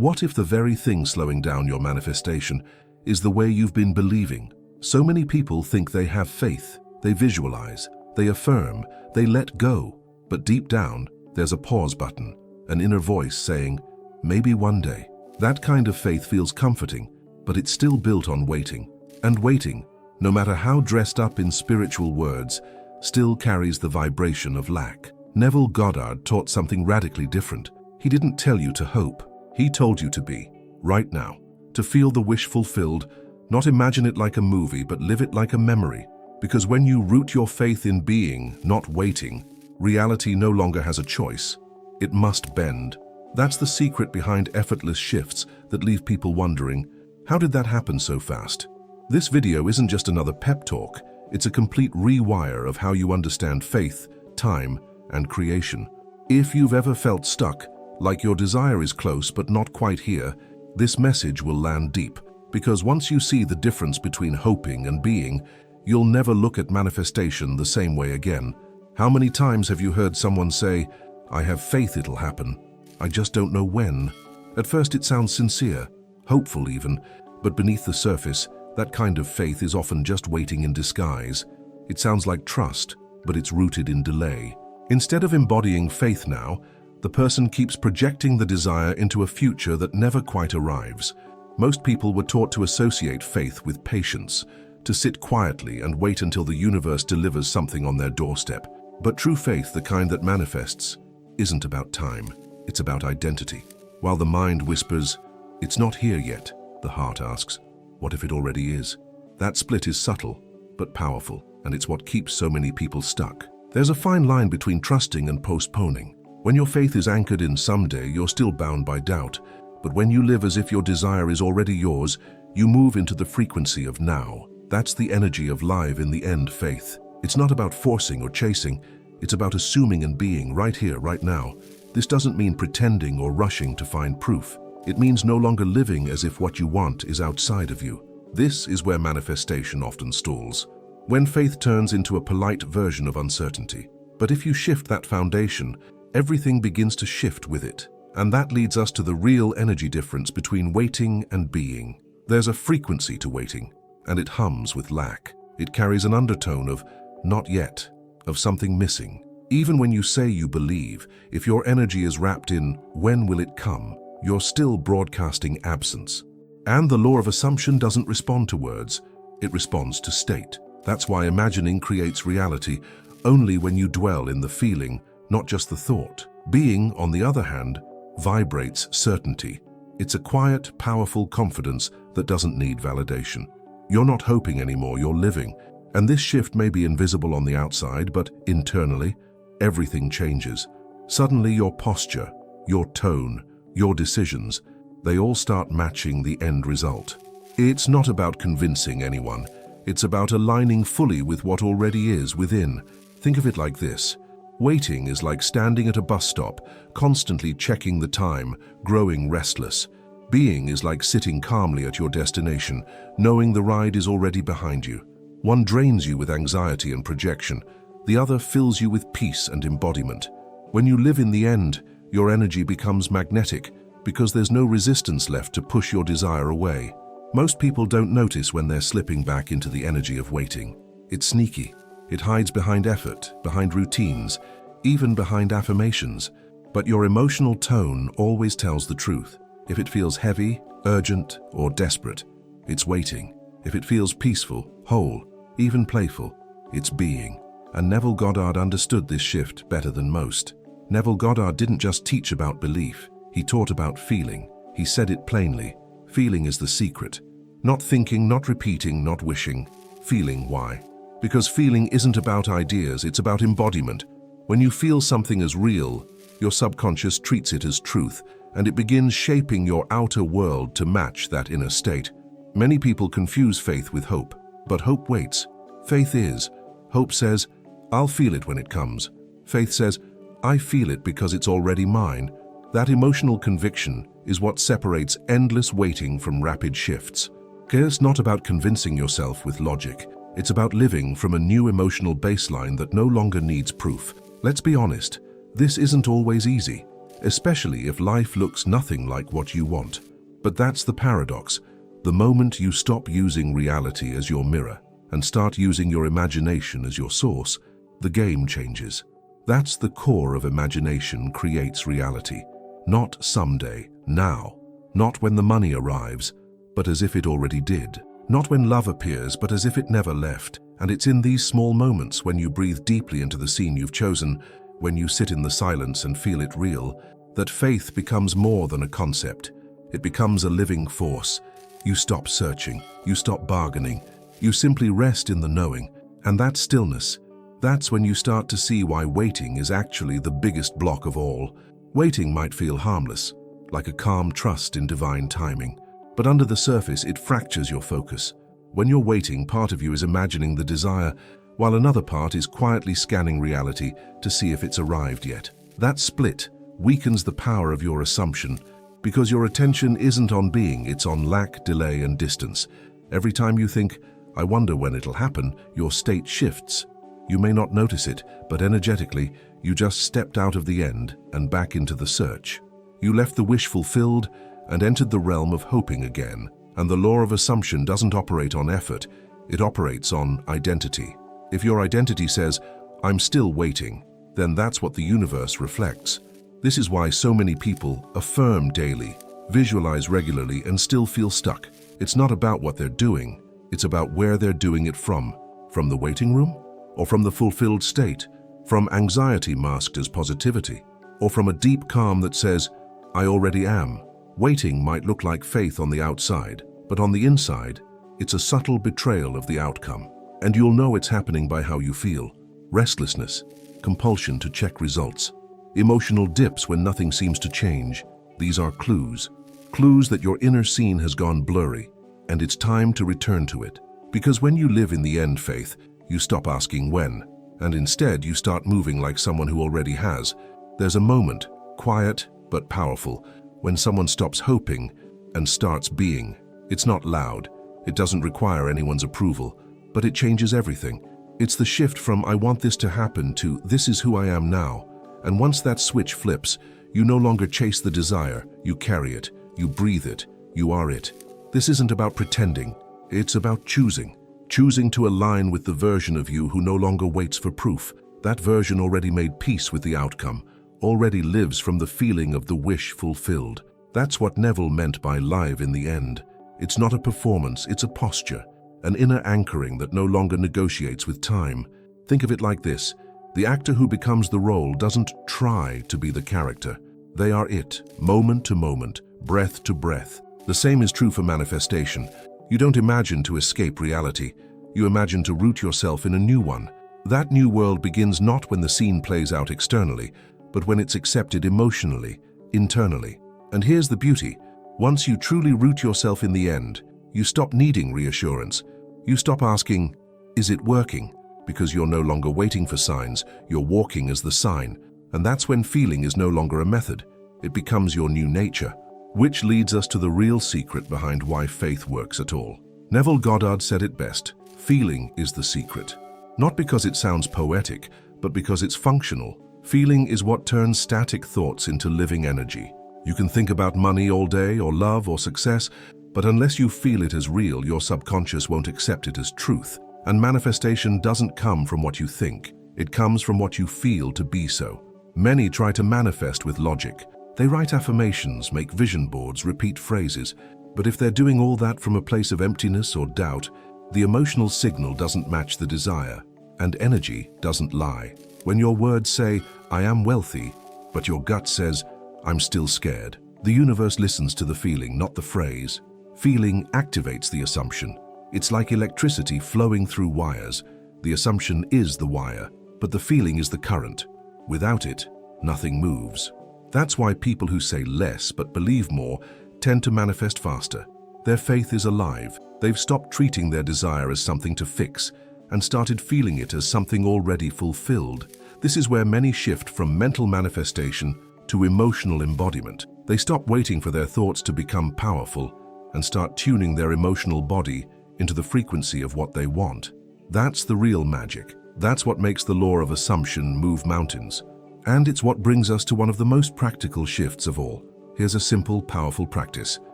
What if the very thing slowing down your manifestation is the way you've been believing? So many people think they have faith, they visualize, they affirm, they let go, but deep down, there's a pause button, an inner voice saying, maybe one day. That kind of faith feels comforting, but it's still built on waiting. And waiting, no matter how dressed up in spiritual words, still carries the vibration of lack. Neville Goddard taught something radically different. He didn't tell you to hope. He told you to be, right now, to feel the wish fulfilled, not imagine it like a movie, but live it like a memory. Because when you root your faith in being, not waiting, reality no longer has a choice. It must bend. That's the secret behind effortless shifts that leave people wondering, how did that happen so fast? This video isn't just another pep talk, it's a complete rewire of how you understand faith, time, and creation. If you've ever felt stuck, like your desire is close but not quite here, this message will land deep. Because once you see the difference between hoping and being, you'll never look at manifestation the same way again. How many times have you heard someone say, I have faith it'll happen, I just don't know when? At first it sounds sincere, hopeful even, but beneath the surface, that kind of faith is often just waiting in disguise. It sounds like trust, but it's rooted in delay. Instead of embodying faith now, the person keeps projecting the desire into a future that never quite arrives. Most people were taught to associate faith with patience, to sit quietly and wait until the universe delivers something on their doorstep. But true faith, the kind that manifests, isn't about time, it's about identity. While the mind whispers, it's not here yet, the heart asks, what if it already is? That split is subtle, but powerful, and it's what keeps so many people stuck. There's a fine line between trusting and postponing. When your faith is anchored in someday, you're still bound by doubt. But when you live as if your desire is already yours, you move into the frequency of now. That's the energy of live in the end faith. It's not about forcing or chasing, it's about assuming and being right here, right now. This doesn't mean pretending or rushing to find proof. It means no longer living as if what you want is outside of you. This is where manifestation often stalls, when faith turns into a polite version of uncertainty. But if you shift that foundation, everything begins to shift with it. And that leads us to the real energy difference between waiting and being. There's a frequency to waiting, and it hums with lack. It carries an undertone of not yet, of something missing. Even when you say you believe, if your energy is wrapped in when will it come, you're still broadcasting absence. And the law of assumption doesn't respond to words, it responds to state. That's why imagining creates reality only when you dwell in the feeling, not just the thought. Being, on the other hand, vibrates certainty. It's a quiet, powerful confidence that doesn't need validation. You're not hoping anymore, you're living. And this shift may be invisible on the outside, but internally, everything changes. Suddenly your posture, your tone, your decisions, they all start matching the end result. It's not about convincing anyone. It's about aligning fully with what already is within. Think of it like this. Waiting is like standing at a bus stop, constantly checking the time, growing restless. Being is like sitting calmly at your destination, knowing the ride is already behind you. One drains you with anxiety and projection. The other fills you with peace and embodiment. When you live in the end, your energy becomes magnetic because there's no resistance left to push your desire away. Most people don't notice when they're slipping back into the energy of waiting. It's sneaky. It hides behind effort, behind routines, even behind affirmations. But your emotional tone always tells the truth. If it feels heavy, urgent, or desperate, it's waiting. If it feels peaceful, whole, even playful, it's being. And Neville Goddard understood this shift better than most. Neville Goddard didn't just teach about belief, he taught about feeling. He said it plainly. Feeling is the secret. Not thinking, not repeating, not wishing. Feeling. Why? Because feeling isn't about ideas, it's about embodiment. When you feel something as real, your subconscious treats it as truth, and it begins shaping your outer world to match that inner state. Many people confuse faith with hope, but hope waits. Faith is. Hope says, I'll feel it when it comes. Faith says, I feel it because it's already mine. That emotional conviction is what separates endless waiting from rapid shifts. It's not about convincing yourself with logic. It's about living from a new emotional baseline that no longer needs proof. Let's be honest, this isn't always easy. especially if life looks nothing like what you want. But that's the paradox. The moment you stop using reality as your mirror and start using your imagination as your source, the game changes. That's the core of imagination creates reality. Not someday, now. Not when the money arrives, but as if it already did. Not when love appears, but as if it never left. And it's in these small moments, when you breathe deeply into the scene you've chosen, when you sit in the silence and feel it real, that faith becomes more than a concept. It becomes a living force. You stop searching, you stop bargaining, you simply rest in the knowing. And that stillness, that's when you start to see why waiting is actually the biggest block of all. Waiting might feel harmless, like a calm trust in divine timing. But under the surface, it fractures your focus. When you're waiting, part of you is imagining the desire, while another part is quietly scanning reality to see if it's arrived yet. That split weakens the power of your assumption, because your attention isn't on being, it's on lack, delay, and distance. Every time you think, I wonder when it'll happen, your state shifts. You may not notice it, but energetically, you just stepped out of the end and back into the search. You left the wish fulfilled and entered the realm of hoping again. And the law of assumption doesn't operate on effort, it operates on identity. If your identity says, I'm still waiting, then that's what the universe reflects. This is why so many people affirm daily, visualize regularly, and still feel stuck. It's not about what they're doing, it's about where they're doing it from. From the waiting room? Or from the fulfilled state? From anxiety masked as positivity? Or from a deep calm that says, I already am? Waiting might look like faith on the outside, but on the inside, it's a subtle betrayal of the outcome. And you'll know it's happening by how you feel. Restlessness, compulsion to check results, emotional dips when nothing seems to change. These are clues. Clues that your inner scene has gone blurry, and it's time to return to it. Because when you live in the end faith, you stop asking when, and instead you start moving like someone who already has. There's a moment, quiet but powerful, when someone stops hoping and starts being. It's not loud, it doesn't require anyone's approval, but it changes everything. It's the shift from I want this to happen to this is who I am now. And once that switch flips, you no longer chase the desire, you carry it, you breathe it, you are it. This isn't about pretending, it's about choosing. Choosing to align with the version of you who no longer waits for proof. That version already made peace with the outcome, already lives from the feeling of the wish fulfilled. That's what Neville meant by live in the end. It's not a performance, it's a posture, an inner anchoring that no longer negotiates with time. Think of it like this. The actor who becomes the role doesn't try to be the character. They are it, moment to moment, breath to breath. The same is true for manifestation. You don't imagine to escape reality. You imagine to root yourself in a new one. That new world begins not when the scene plays out externally, but when it's accepted emotionally, internally. And here's the beauty. Once you truly root yourself in the end, you stop needing reassurance. You stop asking, is it working? Because you're no longer waiting for signs, you're walking as the sign. And that's when feeling is no longer a method. It becomes your new nature. Which leads us to the real secret behind why faith works at all. Neville Goddard said it best, feeling is the secret. Not because it sounds poetic, but because it's functional. Feeling is what turns static thoughts into living energy. You can think about money all day, or love, or success, but unless you feel it as real, your subconscious won't accept it as truth. And manifestation doesn't come from what you think. It comes from what you feel to be so. Many try to manifest with logic. They write affirmations, make vision boards, repeat phrases. But if they're doing all that from a place of emptiness or doubt, the emotional signal doesn't match the desire, and energy doesn't lie. When your words say, I am wealthy, but your gut says, I'm still scared, the universe listens to the feeling, not the phrase. Feeling activates the assumption. It's like electricity flowing through wires. The assumption is the wire, but the feeling is the current. Without it, nothing moves. That's why people who say less but believe more tend to manifest faster. Their faith is alive. They've stopped treating their desire as something to fix and started feeling it as something already fulfilled. This is where many shift from mental manifestation to emotional embodiment. They stop waiting for their thoughts to become powerful and start tuning their emotional body into the frequency of what they want. That's the real magic. That's what makes the law of assumption move mountains. And it's what brings us to one of the most practical shifts of all. Here's a simple, powerful practice.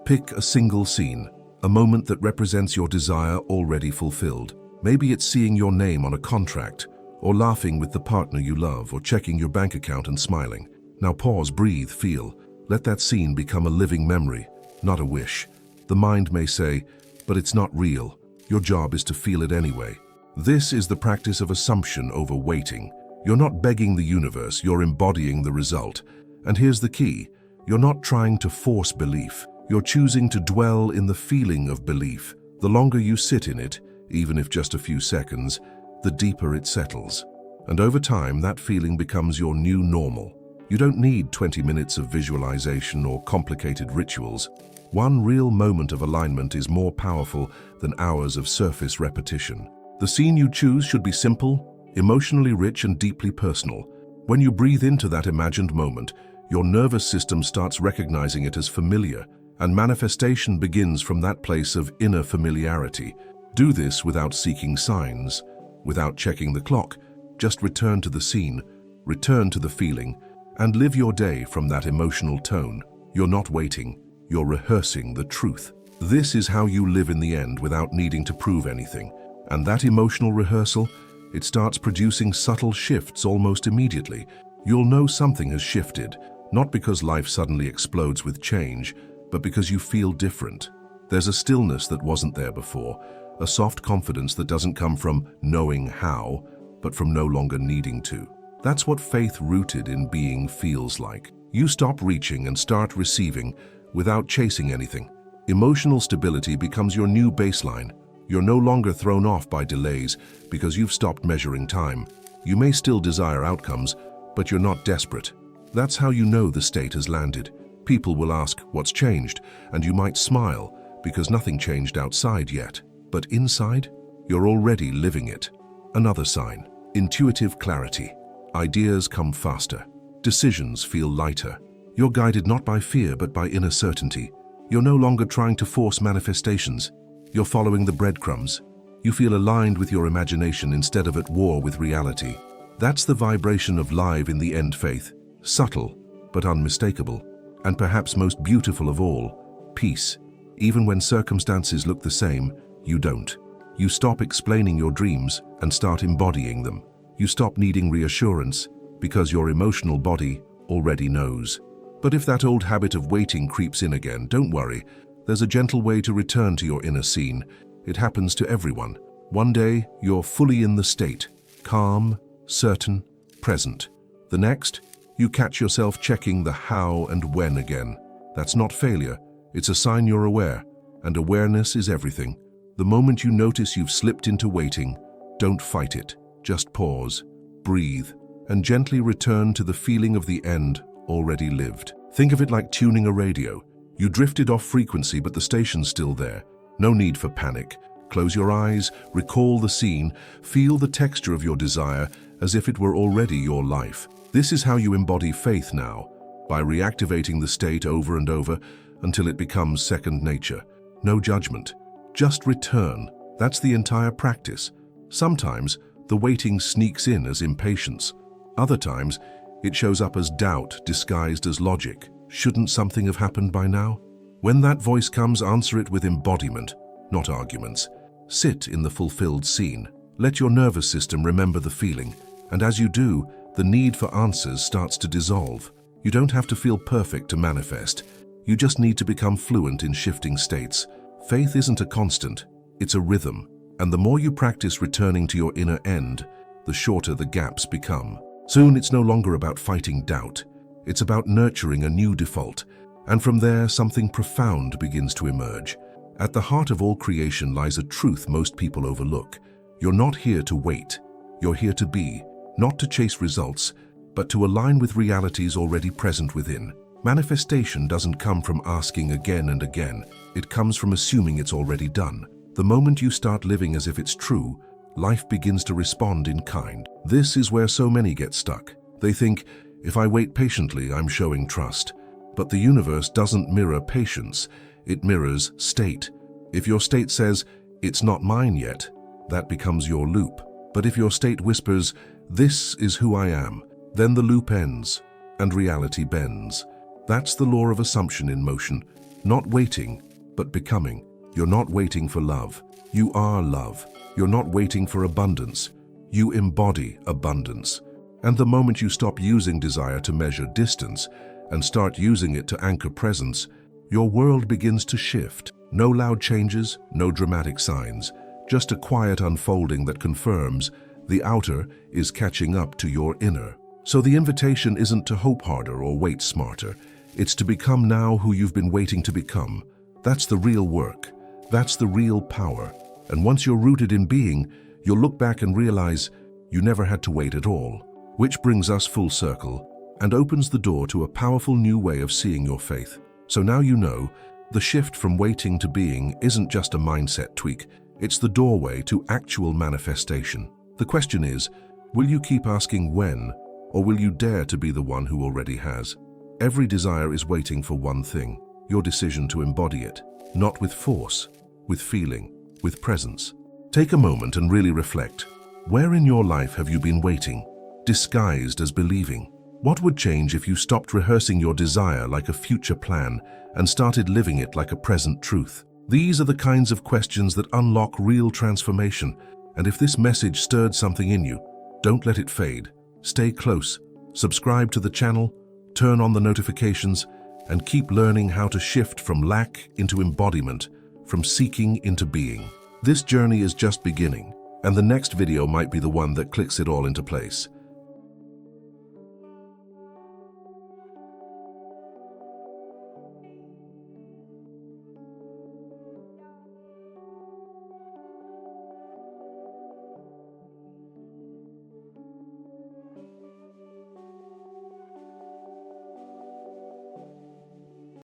Pick a single scene, a moment that represents your desire already fulfilled. Maybe it's seeing your name on a contract, or laughing with the partner you love, or checking your bank account and smiling. Now pause, breathe, feel. Let that scene become a living memory, not a wish. The mind may say, but it's not real. Your job is to feel it anyway. This is the practice of assumption over waiting. You're not begging the universe, you're embodying the result. And here's the key. You're not trying to force belief. You're choosing to dwell in the feeling of belief. The longer you sit in it, even if just a few seconds, the deeper it settles. And over time, that feeling becomes your new normal. You don't need 20 minutes of visualization or complicated rituals. One real moment of alignment is more powerful than hours of surface repetition. The scene you choose should be simple, emotionally rich, and deeply personal. When you breathe into that imagined moment, your nervous system starts recognizing it as familiar, and manifestation begins from that place of inner familiarity. Do this without seeking signs, without checking the clock. Just return to the scene, return to the feeling, and live your day from that emotional tone. You're not waiting, you're rehearsing the truth. This is how you live in the end without needing to prove anything. And that emotional rehearsal, it starts producing subtle shifts almost immediately. You'll know something has shifted, not because life suddenly explodes with change, but because you feel different. There's a stillness that wasn't there before, a soft confidence that doesn't come from knowing how, but from no longer needing to. That's what faith rooted in being feels like. You stop reaching and start receiving without chasing anything. Emotional stability becomes your new baseline. You're no longer thrown off by delays because you've stopped measuring time. You may still desire outcomes, but you're not desperate. That's how you know the state has landed. People will ask, what's changed? And you might smile because nothing changed outside yet. But inside, you're already living it. Another sign, intuitive clarity. Ideas come faster. Decisions feel lighter. You're guided not by fear but by inner certainty. You're no longer trying to force manifestations. You're following the breadcrumbs. You feel aligned with your imagination instead of at war with reality. That's the vibration of live in the end faith. Subtle, but unmistakable. And perhaps most beautiful of all, peace. Even when circumstances look the same, you don't. You stop explaining your dreams and start embodying them. You stop needing reassurance because your emotional body already knows. But if that old habit of waiting creeps in again, don't worry. There's a gentle way to return to your inner scene. It happens to everyone. One day, you're fully in the state, calm, certain, present. The next, you catch yourself checking the how and when again. That's not failure. It's a sign you're aware, and awareness is everything. The moment you notice you've slipped into waiting, don't fight it. Just pause, breathe, and gently return to the feeling of the end already lived. Think of it like tuning a radio. You drifted off frequency, but the station's still there. No need for panic. Close your eyes, recall the scene, feel the texture of your desire as if it were already your life. This is how you embody faith now, by reactivating the state over and over until it becomes second nature. No judgment, just return. That's the entire practice. Sometimes, the waiting sneaks in as impatience. Other times, it shows up as doubt disguised as logic. Shouldn't something have happened by now? When that voice comes, answer it with embodiment, not arguments. Sit in the fulfilled scene. Let your nervous system remember the feeling, and as you do, the need for answers starts to dissolve. You don't have to feel perfect to manifest. You just need to become fluent in shifting states. Faith isn't a constant, it's a rhythm. And the more you practice returning to your inner end, the shorter the gaps become. Soon it's no longer about fighting doubt. It's about nurturing a new default. And from there, something profound begins to emerge. At the heart of all creation lies a truth most people overlook. You're not here to wait. You're here to be, not to chase results, but to align with realities already present within. Manifestation doesn't come from asking again and again. It comes from assuming it's already done. The moment you start living as if it's true, life begins to respond in kind. This is where so many get stuck. They think, if I wait patiently, I'm showing trust. But the universe doesn't mirror patience, it mirrors state. If your state says, it's not mine yet, that becomes your loop. But if your state whispers, this is who I am, Then the loop ends, and reality bends. That's the law of assumption in motion. Not waiting, but becoming. You're not waiting for love. You are love. You're not waiting for abundance. You embody abundance. And the moment you stop using desire to measure distance and start using it to anchor presence, your world begins to shift. No loud changes, no dramatic signs, just a quiet unfolding that confirms the outer is catching up to your inner. So the invitation isn't to hope harder or wait smarter. It's to become now who you've been waiting to become. That's the real work. That's the real power. And once you're rooted in being, you'll look back and realize you never had to wait at all. Which brings us full circle and opens the door to a powerful new way of seeing your faith. So now you know, the shift from waiting to being isn't just a mindset tweak. It's the doorway to actual manifestation. The question is, will you keep asking when, or will you dare to be the one who already has? Every desire is waiting for one thing, your decision to embody it, not with force, with feeling, with presence. Take a moment and really reflect. Where in your life have you been waiting, disguised as believing? What would change if you stopped rehearsing your desire like a future plan and started living it like a present truth? These are the kinds of questions that unlock real transformation. And if this message stirred something in you, don't let it fade. Stay close, subscribe to the channel, turn on the notifications, and keep learning how to shift from lack into embodiment, from seeking into being. This journey is just beginning, and the next video might be the one that clicks it all into place.